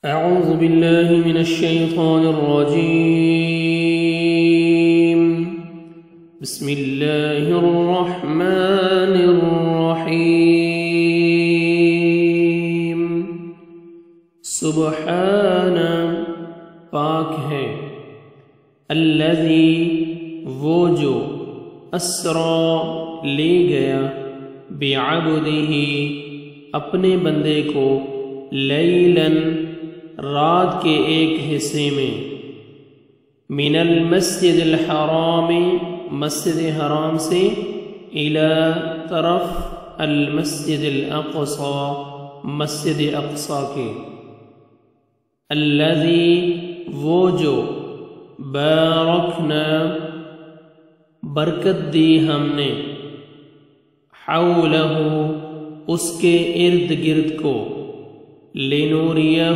أعوذ بالله من الشيطان الرجيم. بسم الله الرحمن الرحيم. سبحان پاک ہے، الذی وہ جو اسرا لے گیا، بعبدہ اپنے بندے کو، لیلاً رات کے ایک حصے میں، من المسجد الحرام مسجد حرام سے، الی طرف المسجد الاقصی مسجد اقصی کے، الذی وہ جو بارکنا برکت دی ہم نے، حولہ اس کے ارد گرد کو، لنوریہ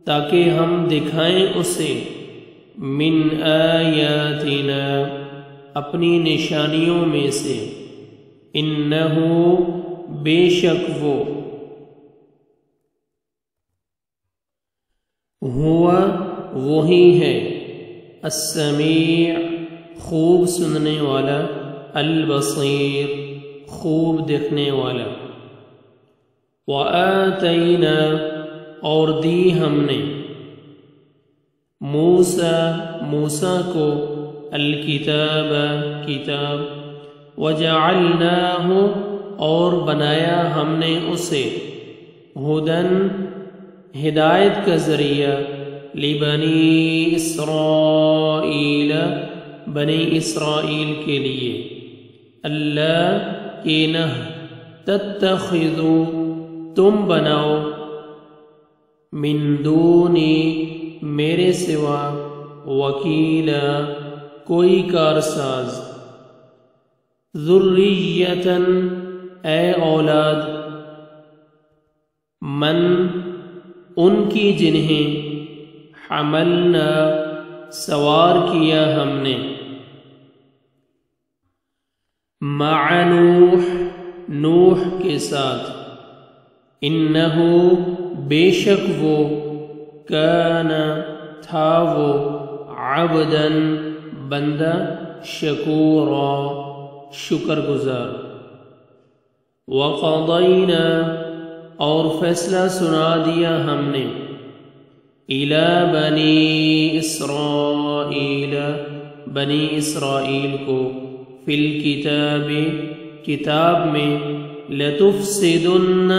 تاکہ ہم دکھائیں اسے، من آیاتنا اپنی نشانیوں میں سے، انہ بے شک وہ، ہوا وہی ہے، السمیع خوب سننے والا، البصیر خوب دیکھنے والا، وآتینا اور دی ہم نے، موسیٰ کو، الکتاب کتاب، وجعلناہ اور بنایا ہم نے اسے، ہدن ہدایت کا ذریعہ، لبنی اسرائیل بنی اسرائیل کے لیے، اللہ کہ نہ تتخذوا تم بناؤ، من دونی میرے سوا، وکیلا کوئی کارساز، ذریۃً اے اولاد، من ان کی جنہیں، حملنا سوار کیا ہم نے، مع نوح کے ساتھ، انہو بے شک وہ، کان تھا وہ، عبداً بندہ، شکورا شکر گزار، وقضینا اور فیصلہ سنا دیا ہم نے، الی بنی اسرائیل بنی اسرائیل کو، فی الکتاب کتاب میں، لتفسدن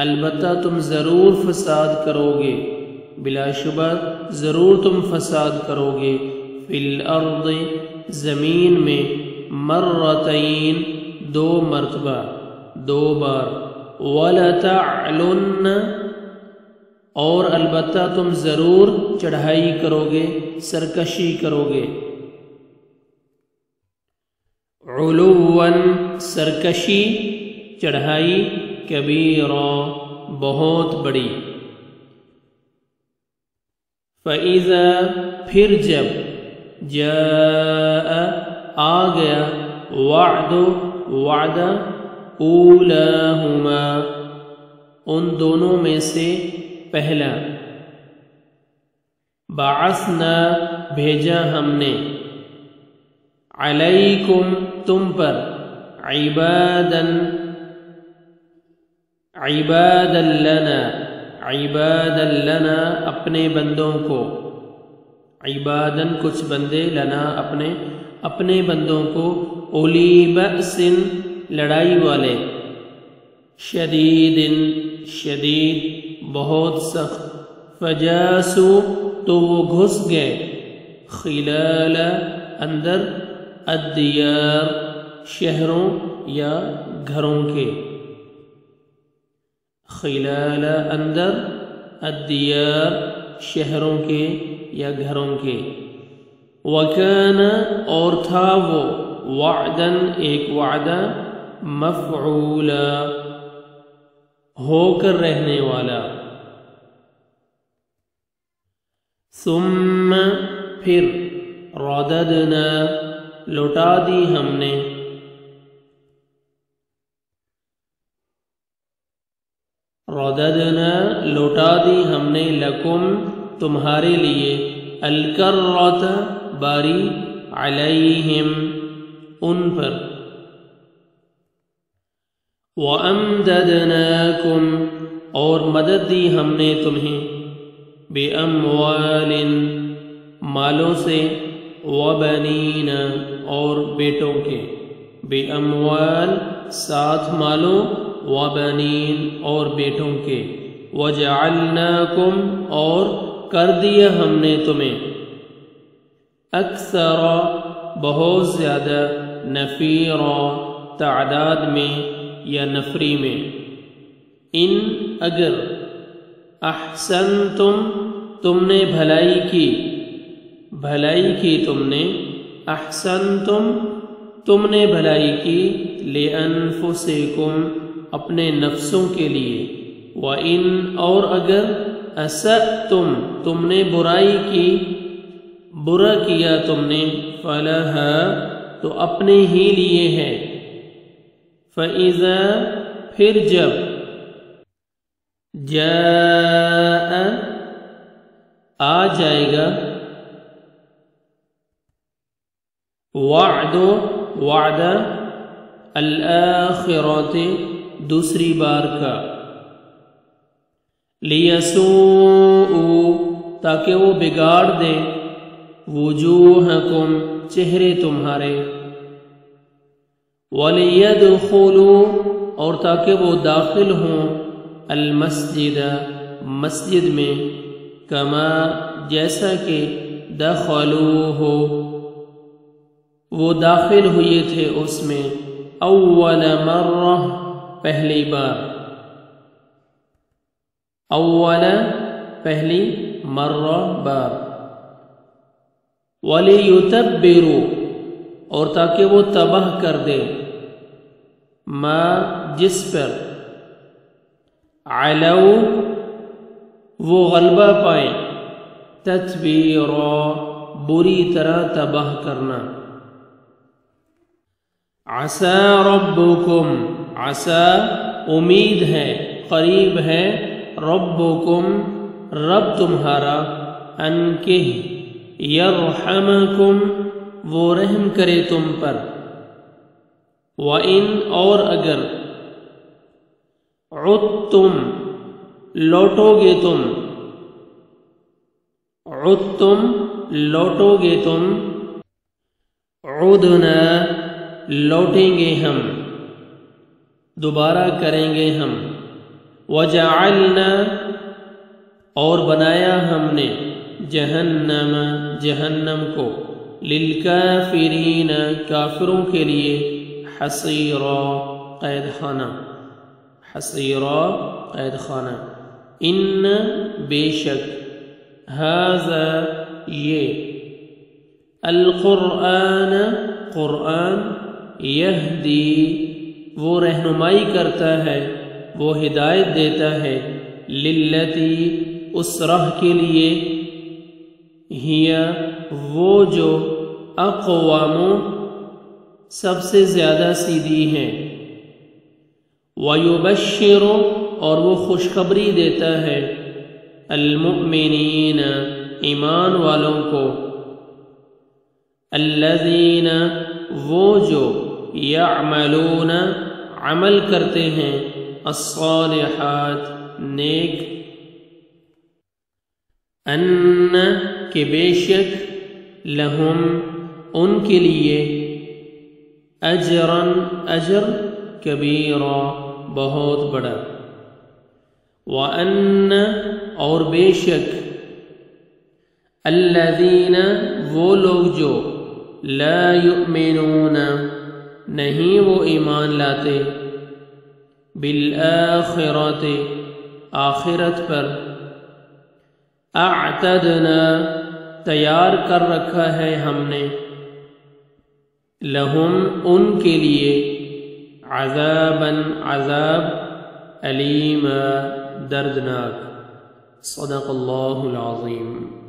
البتہ تم ضرور فساد کرو گے، بلا شبہ ضرور تم فساد کرو گے، فی الارض زمین میں، مرتین دو مرتبہ دو بار، ولتعلن اور البتہ تم ضرور چڑھائی کرو گے، سرکشی کرو گے، علواً سرکشی چڑھائی، کبیرا بہت بڑی، فَإِذَا پھر جب، جاء آ گیا، وعدہ، اولاہما ان دونوں میں سے پہلا، بعثنا بھیجا ہم نے، علیکم تم پر، عبادا لنا اپنے بندوں کو، عباداً کچھ بندے، لنا اپنے بندوں کو، اولی بأس لڑائی والے، شدید بہت سخت، فجاسوا تو وہ گھس گئے، خلال اندر، الدیار شہروں یا گھروں کے، خلال اندر، الدیار شہروں کے یا گھروں کے، وکان اور تھا وہ، وعداً ایک وعدہ، مفعولا ہو کر رہنے والا، ثم پھر، رددنا لوٹا دی ہم نے، رددنا لوٹا دی ہم نے لکم تمہارے لیے الکرۃ باری علیہم ان پر وَأَمْدَدْنَاكُمْ اور مدد دی ہم نے تمہیں بِأَمْوَالٍ مالوں سے وَبَنِينَ اور بیٹوں کے بِأَمْوَال ساتھ مالوں وَبَنِينَ اور بیٹوں کے وَجَعَلْنَاكُمْ اور کر دیا ہم نے تمہیں اکثر بہت زیادہ نفیرا تعداد میں یا نفری میں ان اگر احسنتم تم نے بھلائی کی تم نے احسنتم تم نے بھلائی کی لِأَنفُسِكُمْ اپنے نفسوں کے لیے وَإِنْ اور اگر اسأتم تم نے برائی کی برا کیا تم نے فَلَهَا تو اپنے ہی لیے ہے فَإِذَا پھر جب جاء آ جائے گا وعدہ الآخرات دوسری بار کا لیسوءوا تاکہ وہ بگاڑ دے وجوہکم چہرے تمہارے وَلِيَدْخُلُوا اور تاکہ وہ داخل ہوں المسجد مسجد میں کما جیسا کہ دخلوہ وہ داخل ہوئے تھے اس میں اول مرہ پہلی بار اول پہلی مرہ بار وَلِيُتَبِّرُوا اور تاکہ وہ تباہ کر دے ما جس پر علو وہ غلبہ پائیں تتبیرا بری طرح تباہ کرنا عسى ربکم عسى امید ہے قریب ہے ربکم رب تمہارا انکہ یرحمکم وہ رحم کرے تم پر وَإِنْ اور اگر عدتم لوٹو گے تم عدتم لوٹو گے تم عدنا لوٹیں گے ہم دوبارہ کریں گے ہم وجعلنا اور بنایا ہم نے جہنم جہنم کو للکافرین کافروں کے لیے حصیرا قید خانہ حصیرا قید خانہ ان بے شک ھذا یہ القرآن قرآن یہدی وہ رہنمائی کرتا ہے وہ ہدایت دیتا ہے للتی اس راہ کے لیے ہی وہ جو اقوام سب سے زیادہ سیدھی ہیں وَيُبَشِّرُ اور وہ خوشخبری دیتا ہے المؤمنین ایمان والوں کو الذین وہ جو یعملون عمل کرتے ہیں الصالحات نیک ان کہ بے شک لہم ان کے لیے اجرن اجر کبیرا بہت بڑا وَأَنَّ اور بے شک الذین وہ لوگ جو لا یؤمنون نہیں وہ ایمان لاتے بالآخرات آخرت پر اعتدنا تیار کر رکھا ہے ہم نے لہم ان کے لیے عذاباً عذاب علیم دردناک صدق اللہ العظیم